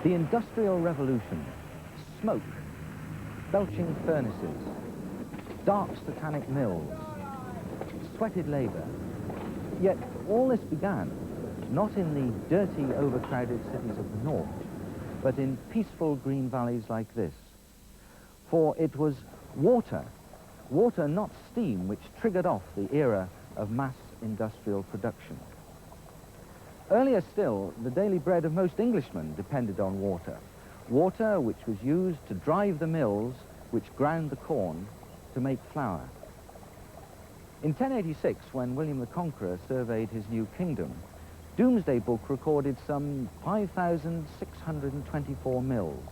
The Industrial Revolution, smoke, belching furnaces, dark satanic mills, sweated labour. Yet all this began not in the dirty, overcrowded cities of the north, but in peaceful green valleys like this. For it was water, not steam, which triggered off the era of mass industrial production. Earlier still, the daily bread of most Englishmen depended on water. Water which was used to drive the mills which ground the corn to make flour. In 1086, when William the Conqueror surveyed his new kingdom, Domesday Book recorded some 5,624 mills,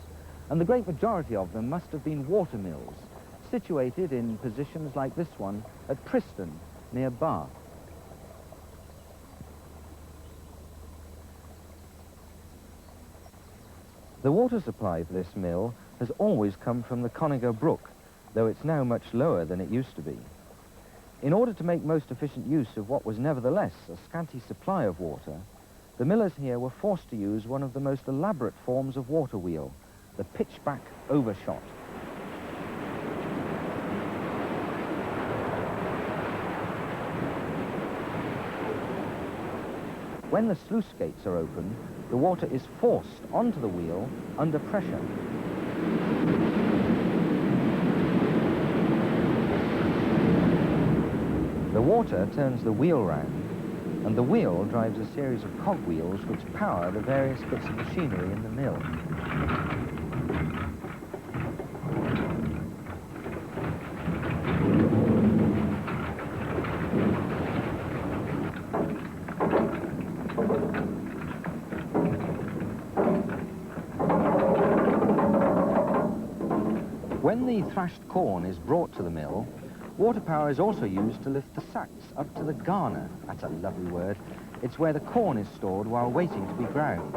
and the great majority of them must have been water mills, situated in positions like this one at Priston, near Bath. The water supply for this mill has always come from the Conager Brook, though it's now much lower than it used to be. In order to make most efficient use of what was nevertheless a scanty supply of water, the millers here were forced to use one of the most elaborate forms of water wheel, the pitchback overshot. When the sluice gates are open, the water is forced onto the wheel under pressure. The water turns the wheel round, and the wheel drives a series of cogwheels which power the various bits of machinery in the mill. When the thrashed corn is brought to the mill, water power is also used to lift the sacks up to the garner. That's a lovely word. It's where the corn is stored while waiting to be ground.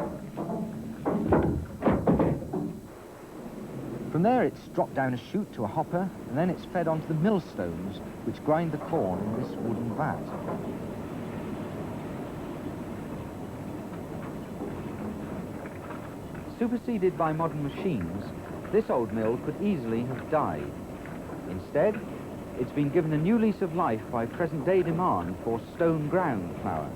From there it's dropped down a chute to a hopper, and then it's fed onto the millstones, which grind the corn in this wooden vat. Superseded by modern machines, this old mill could easily have died. Instead, it's been given a new lease of life by present-day demand for stone-ground flour.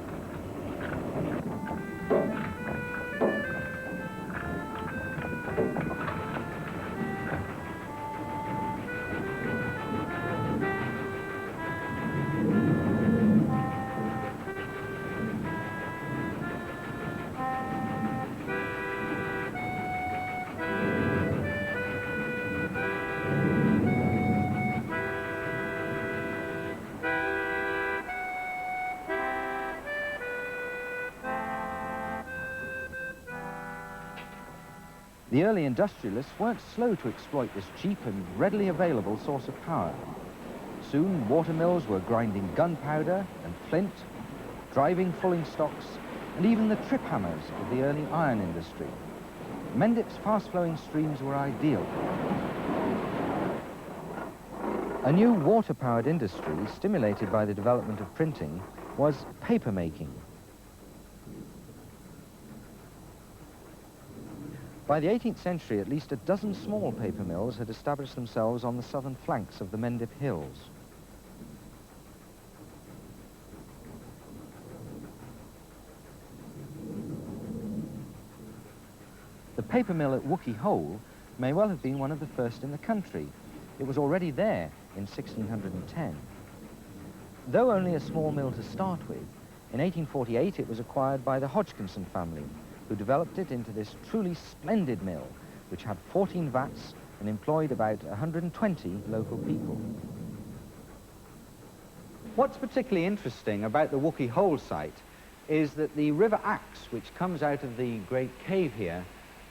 The early industrialists weren't slow to exploit this cheap and readily available source of power. Soon, water mills were grinding gunpowder and flint, driving fulling stocks, and even the trip hammers of the early iron industry. Mendip's fast-flowing streams were ideal. A new water-powered industry, stimulated by the development of printing, was paper making. By the 18th century, at least a dozen small paper mills had established themselves on the southern flanks of the Mendip Hills. The paper mill at Wookey Hole may well have been one of the first in the country. It was already there in 1610. Though only a small mill to start with, in 1848 it was acquired by the Hodgkinson family, who developed it into this truly splendid mill, which had 14 vats and employed about 120 local people. What's particularly interesting about the Wookey Hole site is that the River Axe, which comes out of the great cave here,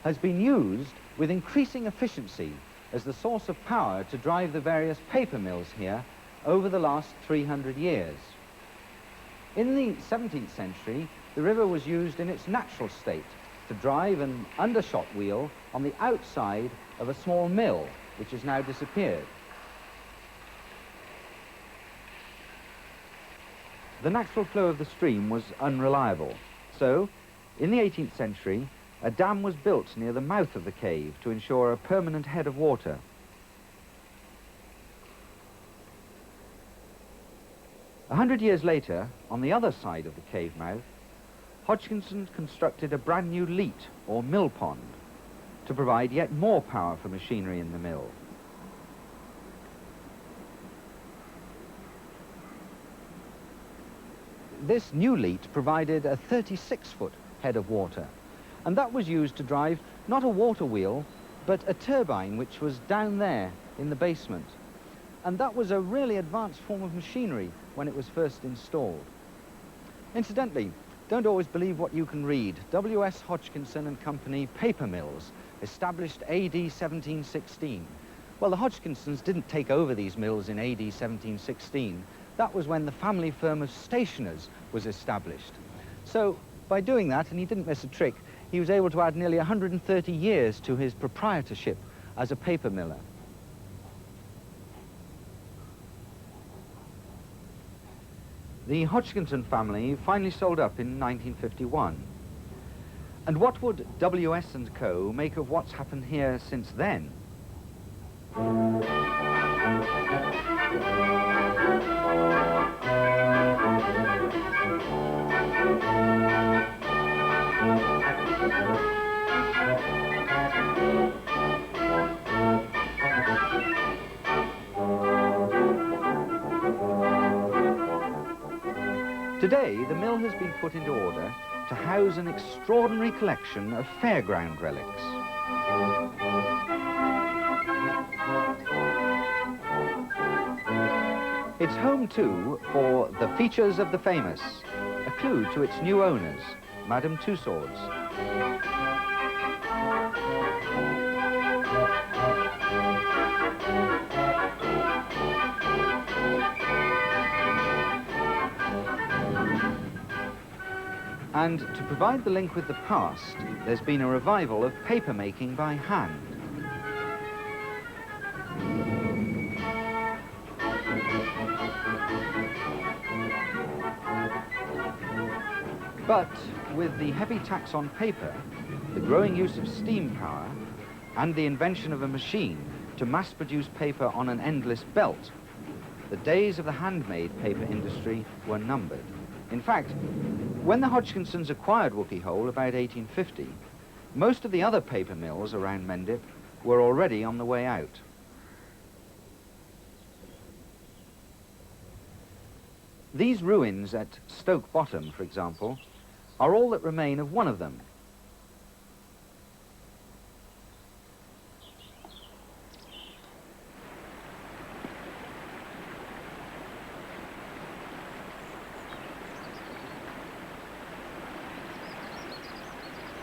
has been used with increasing efficiency as the source of power to drive the various paper mills here over the last 300 years. In the 17th century, the river was used in its natural state to drive an undershot wheel on the outside of a small mill, which has now disappeared. The natural flow of the stream was unreliable, so in the 18th century, a dam was built near the mouth of the cave to ensure a permanent head of water. 100 years later, on the other side of the cave mouth, Hodgkinson constructed a brand new leat, or mill pond, to provide yet more power for machinery in the mill. This new leat provided a 36-foot head of water, and that was used to drive not a water wheel, but a turbine which was down there in the basement. And that was a really advanced form of machinery when it was first installed. Incidentally, don't always believe what you can read. W.S. Hodgkinson and Company paper mills, established AD 1716. Well, the Hodgkinsons didn't take over these mills in AD 1716. That was when the family firm of stationers was established. So by doing that, and he didn't miss a trick, he was able to add nearly 130 years to his proprietorship as a paper miller. The Hodgkinson family finally sold up in 1951. And what would W.S. & Co. make of what's happened here since then? Today, the mill has been put into order to house an extraordinary collection of fairground relics. It's home, too, for the features of the famous, a clue to its new owners, Madame Tussauds. And to provide the link with the past, there's been a revival of paper making by hand. But with the heavy tax on paper, the growing use of steam power, and the invention of a machine to mass-produce paper on an endless belt, the days of the handmade paper industry were numbered. In fact, when the Hodgkinsons acquired Wookey Hole about 1850, most of the other paper mills around Mendip were already on the way out. These ruins at Stoke Bottom, for example, are all that remain of one of them.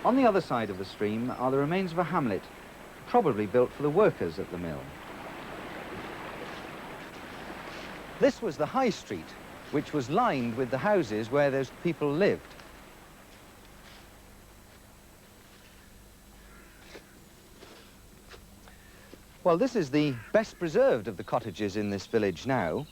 On the other side of the stream are the remains of a hamlet, probably built for the workers at the mill. This was the High Street, which was lined with the houses where those people lived. Well, this is the best preserved of the cottages in this village now.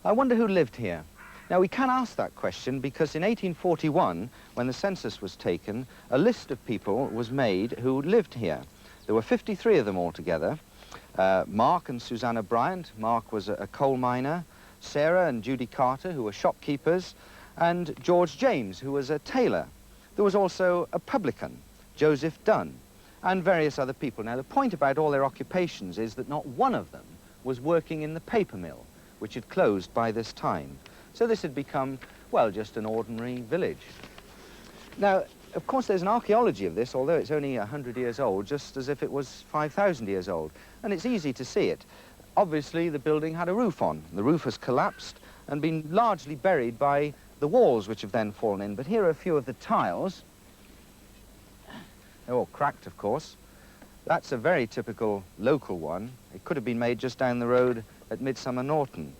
I wonder who lived here. Now, we can ask that question because in 1841, when the census was taken, a list of people was made who lived here. There were 53 of them altogether. Mark and Susanna Bryant. Mark was a coal miner. Sarah and Judy Carter, who were shopkeepers. And George James, who was a tailor. There was also a publican, Joseph Dunn, and various other people. Now, the point about all their occupations is that not one of them was working in the paper mill, which had closed by this time. So this had become, well, just an ordinary village. Now, of course, there's an archaeology of this, although it's only 100 years old, just as if it was 5,000 years old. And it's easy to see it. Obviously, the building had a roof on. The roof has collapsed and been largely buried by the walls, which have then fallen in. But here are a few of the tiles. They're all cracked, of course. That's a very typical local one. It could have been made just down the road at Midsummer Norton.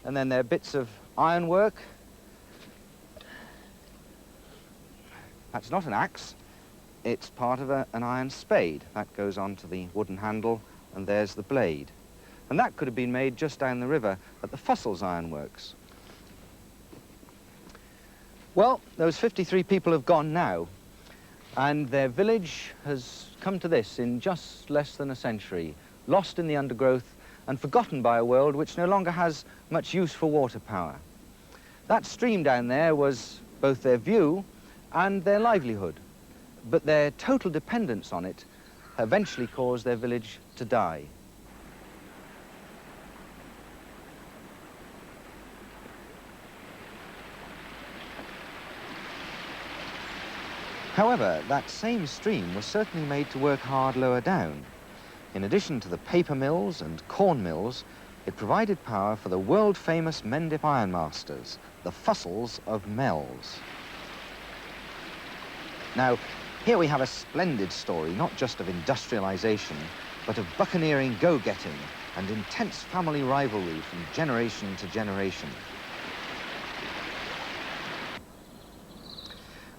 And then there are bits of ironwork. That's not an axe. It's part of an iron spade. That goes on to the wooden handle, and there's the blade. And that could have been made just down the river at the Fussell's Ironworks. Well, those 53 people have gone now. And their village has come to this in just less than a century, lost in the undergrowth and forgotten by a world which no longer has much use for water power. That stream down there was both their view and their livelihood, but their total dependence on it eventually caused their village to die. However, that same stream was certainly made to work hard lower down. In addition to the paper mills and corn mills, it provided power for the world-famous Mendip ironmasters, the Fussels of Mells. Now, here we have a splendid story, not just of industrialization, but of buccaneering go-getting and intense family rivalry from generation to generation.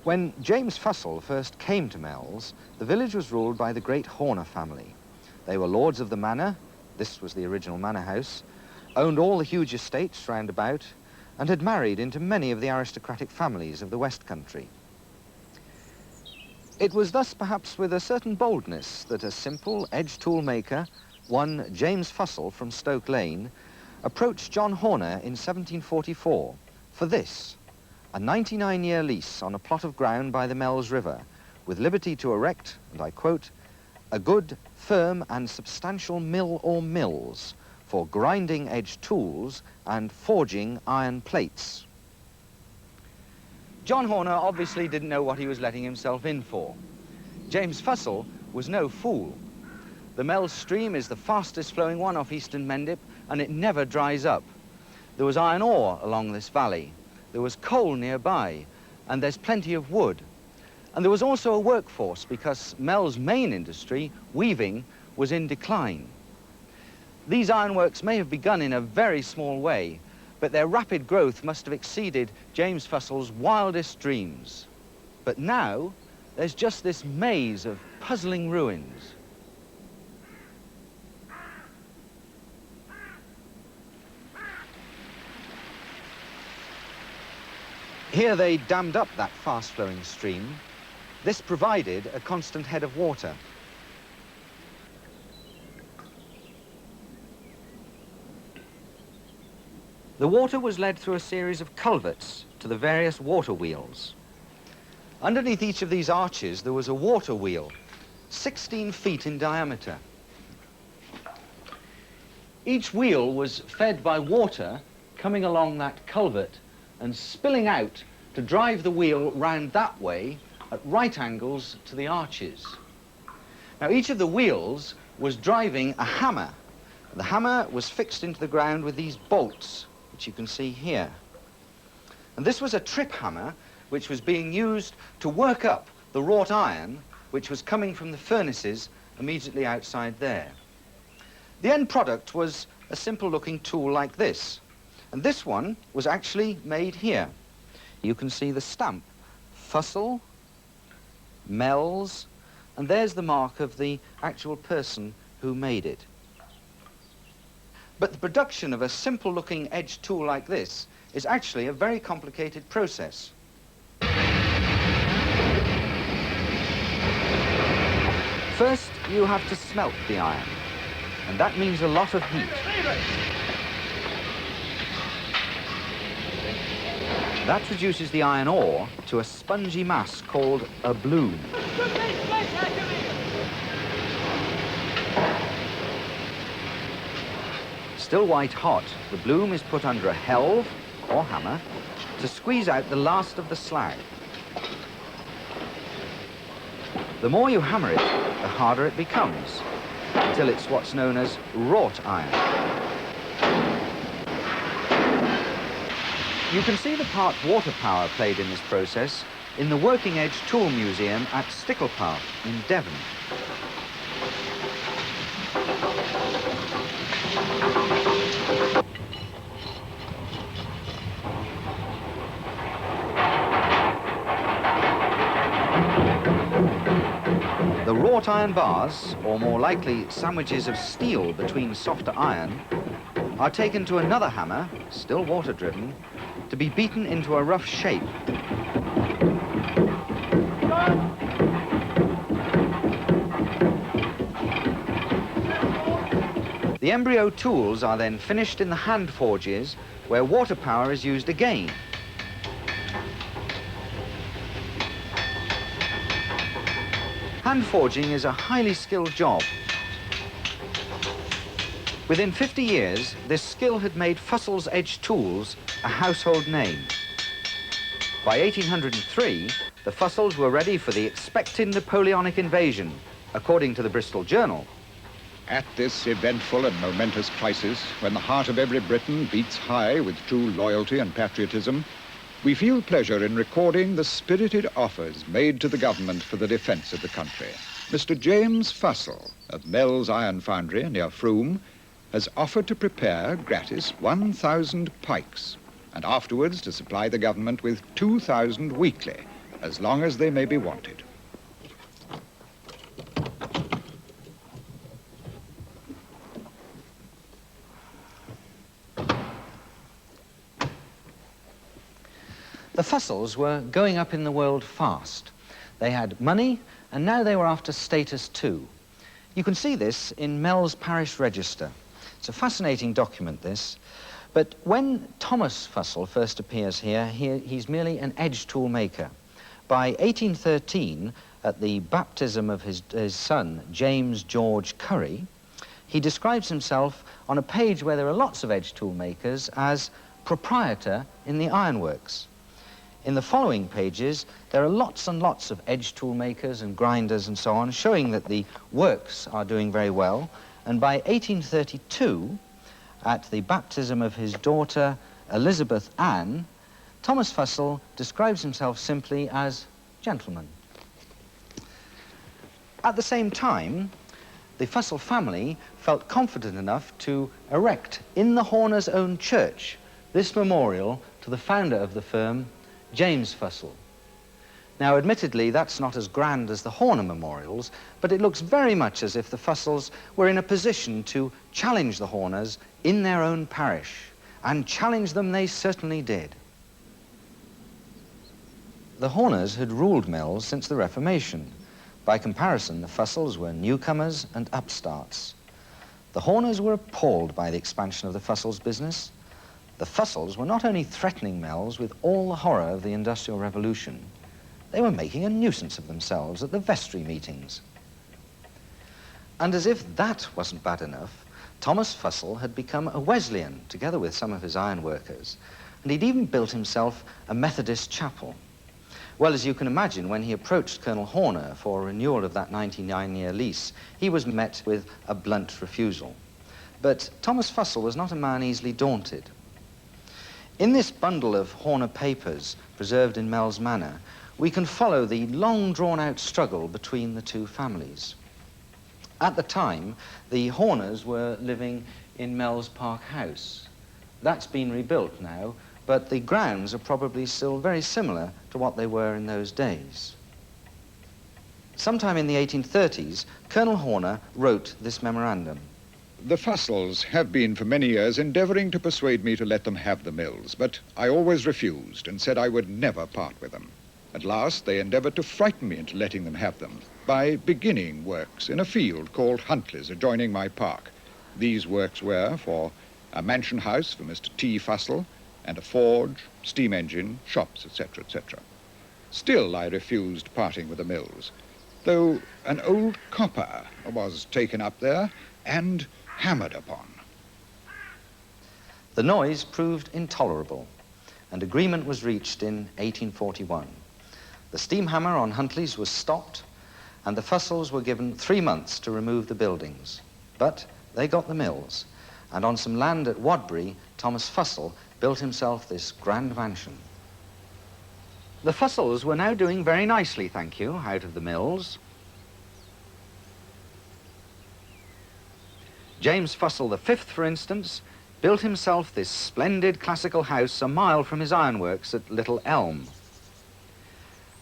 When James Fussell first came to Mells, the village was ruled by the great Horner family. They were lords of the manor, this was the original manor house, owned all the huge estates round about, and had married into many of the aristocratic families of the West Country. It was thus perhaps with a certain boldness that a simple edge tool maker, one James Fussell from Stoke Lane, approached John Horner in 1744 for this, a 99-year lease on a plot of ground by the Mells River, with liberty to erect, and I quote, a good, firm and substantial mill or mills for grinding edge tools and forging iron plates. John Horner obviously didn't know what he was letting himself in for. James Fussell was no fool. The Mells stream is the fastest flowing one off eastern Mendip, and it never dries up. There was iron ore along this valley. There was coal nearby, and there's plenty of wood. And there was also a workforce because Mells' main industry, weaving, was in decline. These ironworks may have begun in a very small way, but their rapid growth must have exceeded James Fussell's wildest dreams. But now, there's just this maze of puzzling ruins. Here they dammed up that fast-flowing stream. This provided a constant head of water. The water was led through a series of culverts to the various water wheels. Underneath each of these arches, there was a water wheel, 16 feet in diameter. Each wheel was fed by water coming along that culvert and spilling out to drive the wheel round that way at right angles to the arches. Now, each of the wheels was driving a hammer. The hammer was fixed into the ground with these bolts, which you can see here. And this was a trip hammer, which was being used to work up the wrought iron, which was coming from the furnaces immediately outside there. The end product was a simple-looking tool like this. And this one was actually made here. You can see the stamp, Fussell, Mells, and there's the mark of the actual person who made it. But the production of a simple-looking edge tool like this is actually a very complicated process. First, you have to smelt the iron, and that means a lot of heat. That reduces the iron ore to a spongy mass called a bloom. Still white hot, the bloom is put under a helve, or hammer, to squeeze out the last of the slag. The more you hammer it, the harder it becomes, until it's what's known as wrought iron. You can see the part Waterpower played in this process in the Working Edge Tool Museum at Sticklepath in Devon. The wrought iron bars, or more likely sandwiches of steel between softer iron, are taken to another hammer, still water-driven, to be beaten into a rough shape. The embryo tools are then finished in the hand forges, where water power is used again. Hand forging is a highly skilled job. Within 50 years, this skill had made Fussell's edge tools a household name. By 1803, the Fussells were ready for the expected Napoleonic invasion, according to the Bristol Journal. At this eventful and momentous crisis, when the heart of every Briton beats high with true loyalty and patriotism, we feel pleasure in recording the spirited offers made to the government for the defence of the country. Mr. James Fussell of Mell's Iron Foundry near Frome has offered to prepare gratis 1,000 pikes and afterwards to supply the government with 2,000 weekly, as long as they may be wanted. The Fussells were going up in the world fast. They had money, and now they were after status too. You can see this in Mell's Parish Register. It's a fascinating document, this. But when Thomas Fussell first appears here, he's merely an edge tool maker. By 1813, at the baptism of his son, James George Curry, he describes himself on a page where there are lots of edge tool makers as proprietor in the ironworks. In the following pages, there are lots and lots of edge tool makers and grinders and so on, showing that the works are doing very well. And by 1832, at the baptism of his daughter, Elizabeth Ann, Thomas Fussell describes himself simply as gentleman. At the same time, the Fussell family felt confident enough to erect in the Horner's own church this memorial to the founder of the firm, James Fussell. Now, admittedly, that's not as grand as the Horner memorials, but it looks very much as if the Fussells were in a position to challenge the Horners in their own parish, and challenge them they certainly did. The Horners had ruled Mells since the Reformation. By comparison, the Fussells were newcomers and upstarts. The Horners were appalled by the expansion of the Fussells' business. The Fussells were not only threatening Mells with all the horror of the Industrial Revolution, they were making a nuisance of themselves at the vestry meetings. And as if that wasn't bad enough, Thomas Fussell had become a Wesleyan, together with some of his iron workers, and he'd even built himself a Methodist chapel. Well, as you can imagine, when he approached Colonel Horner for renewal of that 99-year lease, he was met with a blunt refusal. But Thomas Fussell was not a man easily daunted. In this bundle of Horner papers, preserved in Mells Manor, we can follow the long drawn-out struggle between the two families. At the time, the Horners were living in Mells Park House. That's been rebuilt now, but the grounds are probably still very similar to what they were in those days. Sometime in the 1830s, Colonel Horner wrote this memorandum. The Fussells have been for many years endeavouring to persuade me to let them have the mills, but I always refused and said I would never part with them. At last, they endeavoured to frighten me into letting them have them by beginning works in a field called Huntley's, adjoining my park. These works were for a mansion house for Mr. T. Fussell, and a forge, steam engine, shops, etc., etc. Still, I refused parting with the mills, though an old copper was taken up there and hammered upon. The noise proved intolerable, and agreement was reached in 1841. The steam hammer on Huntley's was stopped, and the Fussells were given 3 months to remove the buildings. But they got the mills, and on some land at Wadbury, Thomas Fussell built himself this grand mansion. The Fussells were now doing very nicely, thank you, out of the mills. James Fussell V, for instance, built himself this splendid classical house a mile from his ironworks at Little Elm.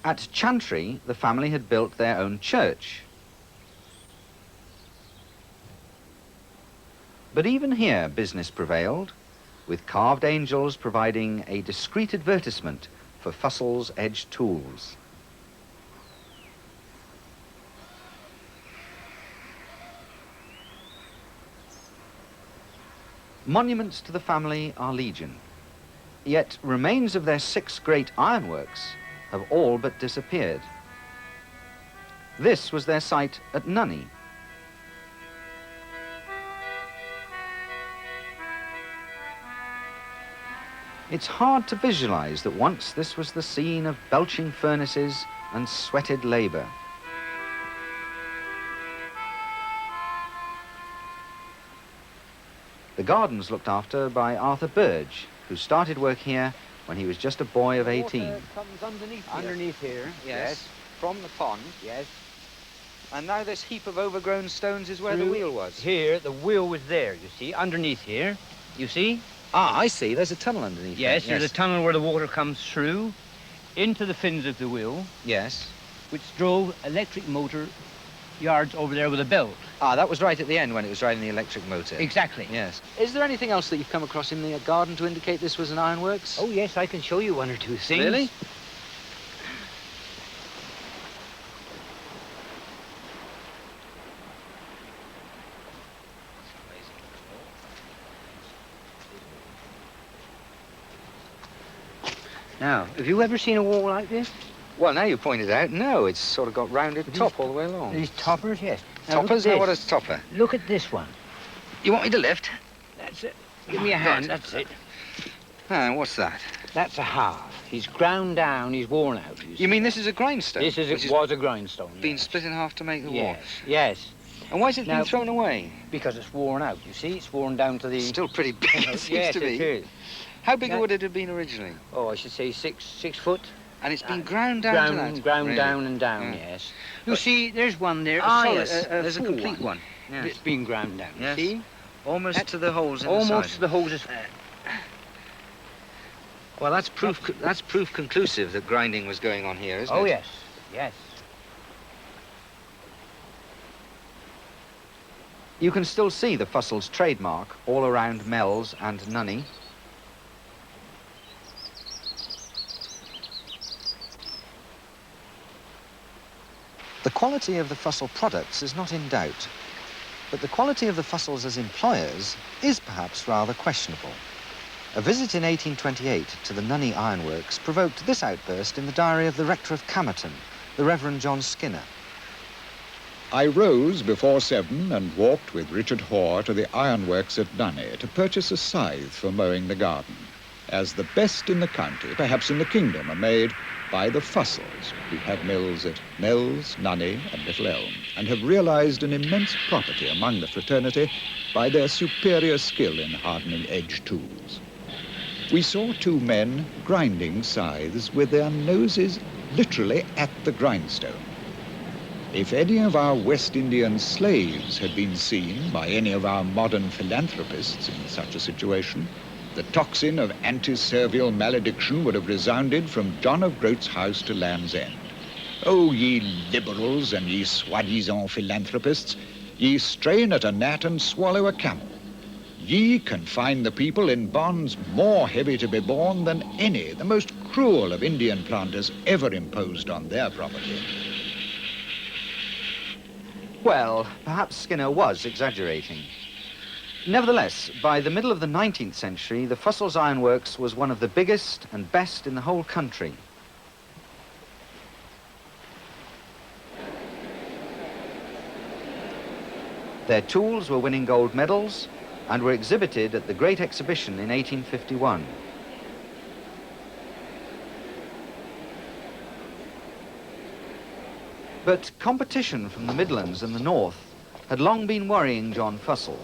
At Chantry, the family had built their own church. But even here, business prevailed, with carved angels providing a discreet advertisement for Fussell's edge tools. Monuments to the family are legion, yet remains of their 6 great ironworks have all but disappeared. This was their site at Nunney. It's hard to visualize that once this was the scene of belching furnaces and sweated labor. The garden's looked after by Arthur Burge, who started work here when he was just a boy of 18. Water comes underneath here. Yes, from the pond. Yes. And now this heap of overgrown stones is where the wheel was. Here, the wheel was there, you see, underneath here. You see? Ah, I see. There's a tunnel underneath Yes, there. there's a tunnel where the water comes through into the fins of the wheel, Yes. which drove electric motor yards over there with a belt. Ah, that was right at the end when it was driving the electric motor. Exactly. Yes. Is there anything else that you've come across in the garden to indicate this was an ironworks? Oh, yes, I can show you 1 or 2 things. Really? Now, have you ever seen a wall like this? Well, now you pointed out, no, it's sort of got rounded top all the way along. These toppers, yes. Now, Toppers? look Now, at what this. is topper? Look at this one. You want me to lift? That's it. Give me a hand, that's it. Ah, what's that? That's a half. He's ground down, he's worn out. You see. You mean this is a grindstone? This which was a grindstone. been yes. split in half to make the wall? Yes, yes. And why has it Now- been thrown away? Because it's worn out, you see? It's worn down to the... Still pretty big, it seems yes, to be. it is. How big Now- would it have been originally? Oh, I should say six foot. And it's been ground down to that? Ground Really? down and down, Yeah. yes. You see, there's one there. Ah, solid, yes. There's a full complete one. Yes. That's been ground down, Yes. see? Almost That- to the holes in Almost the to side. the hoses. Well, that's proof conclusive that grinding was going on here, isn't it? Oh, yes, yes. You can still see the Fussell's trademark all around Mells and Nunney. The quality of the Fussell products is not in doubt, but the quality of the Fussells as employers is perhaps rather questionable. A visit in 1828 to the Nunney Ironworks provoked this outburst in the diary of the rector of Camerton, the Reverend John Skinner. I rose before 7 and walked with Richard Hoare to the ironworks at Nunney to purchase a scythe for mowing the garden, as the best in the county, perhaps in the kingdom, are made by the Fussells, who have mills at Mells, Nunney and Little Elm, and have realized an immense property among the fraternity by their superior skill in hardening edge tools. We saw 2 men grinding scythes with their noses literally at the grindstone. If any of our West Indian slaves had been seen by any of our modern philanthropists in such a situation, the tocsin of anti-servile malediction would have resounded from John of Groat's house to Land's End. Oh, ye liberals and ye soi-disant philanthropists, ye strain at a gnat and swallow a camel. Ye confine the people in bonds more heavy to be borne than any, the most cruel of Indian planters ever imposed on their property. Well, perhaps Skinner was exaggerating. Nevertheless, by the middle of the 19th century, the Fussells Ironworks was one of the biggest and best in the whole country. Their tools were winning gold medals and were exhibited at the Great Exhibition in 1851. But competition from the Midlands and the North had long been worrying John Fussell.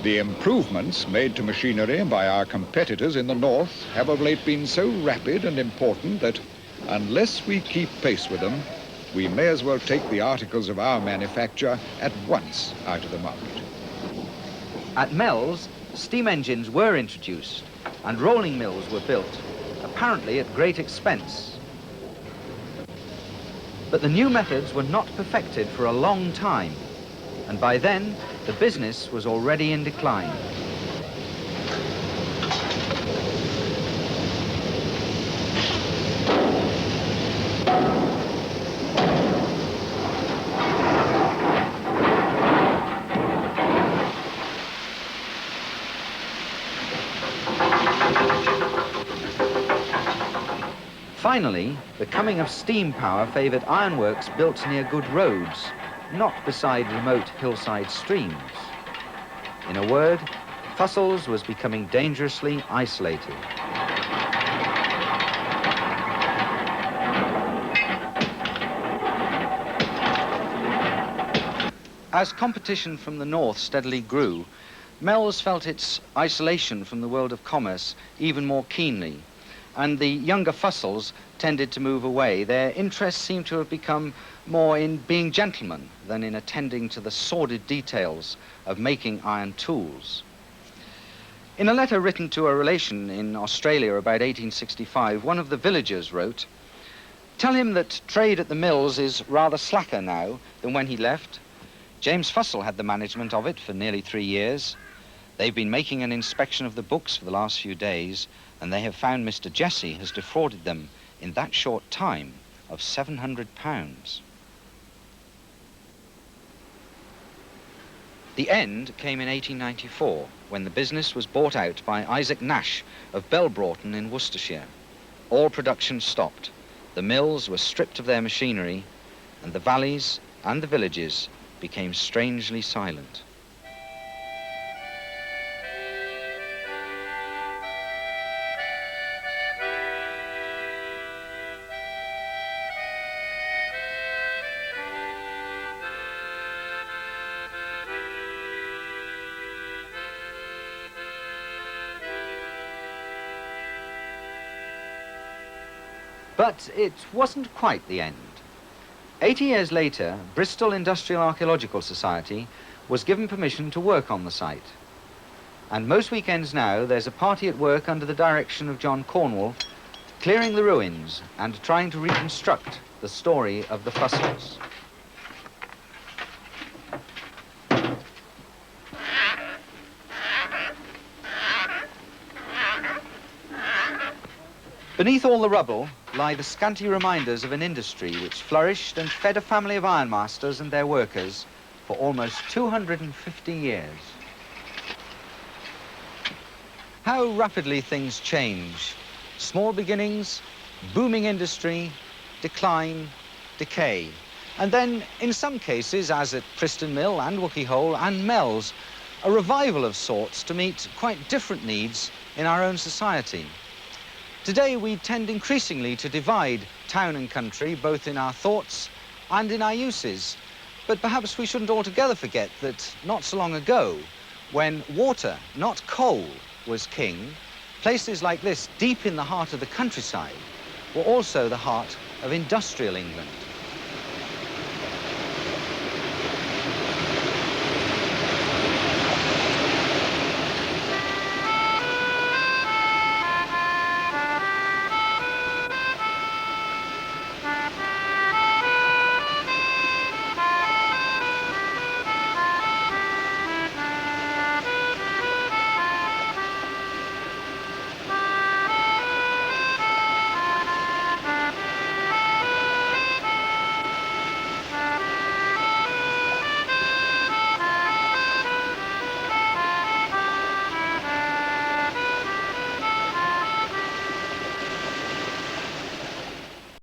The improvements made to machinery by our competitors in the North have of late been so rapid and important that unless we keep pace with them, we may as well take the articles of our manufacture at once out of the market. At Mells, steam engines were introduced and rolling mills were built, apparently at great expense. But the new methods were not perfected for a long time, and by then, the business was already in decline. Finally, the coming of steam power favoured ironworks built near good roads, not beside remote hillside streams. In a word, Fussell's was becoming dangerously isolated. As competition from the north steadily grew, Mells felt its isolation from the world of commerce even more keenly, and the younger Fussells tended to move away. Their interests seemed to have become more in being gentlemen than in attending to the sordid details of making iron tools. In a letter written to a relation in Australia about 1865, one of the villagers wrote, "Tell him that trade at the mills is rather slacker now than when he left. James Fussell had the management of it for nearly 3 years. They've been making an inspection of the books for the last few days, and they have found Mr. Jesse has defrauded them in that short time of £700. The end came in 1894, when the business was bought out by Isaac Nash of Belbroughton in Worcestershire. All production stopped. The mills were stripped of their machinery, and the valleys and the villages became strangely silent. But it wasn't quite the end. 80 years later, Bristol Industrial Archaeological Society was given permission to work on the site. And most weekends now, there's a party at work under the direction of John Cornwall, clearing the ruins and trying to reconstruct the story of the Fussells. Beneath all the rubble lie the scanty reminders of an industry which flourished and fed a family of ironmasters and their workers for almost 250 years. How rapidly things change. Small beginnings, booming industry, decline, decay. And then, in some cases, as at Preston Mill and Wookey Hole and Mells, a revival of sorts to meet quite different needs in our own society. Today, we tend increasingly to divide town and country, both in our thoughts and in our uses. But perhaps we shouldn't altogether forget that not so long ago, when water, not coal, was king, places like this, deep in the heart of the countryside, were also the heart of industrial England.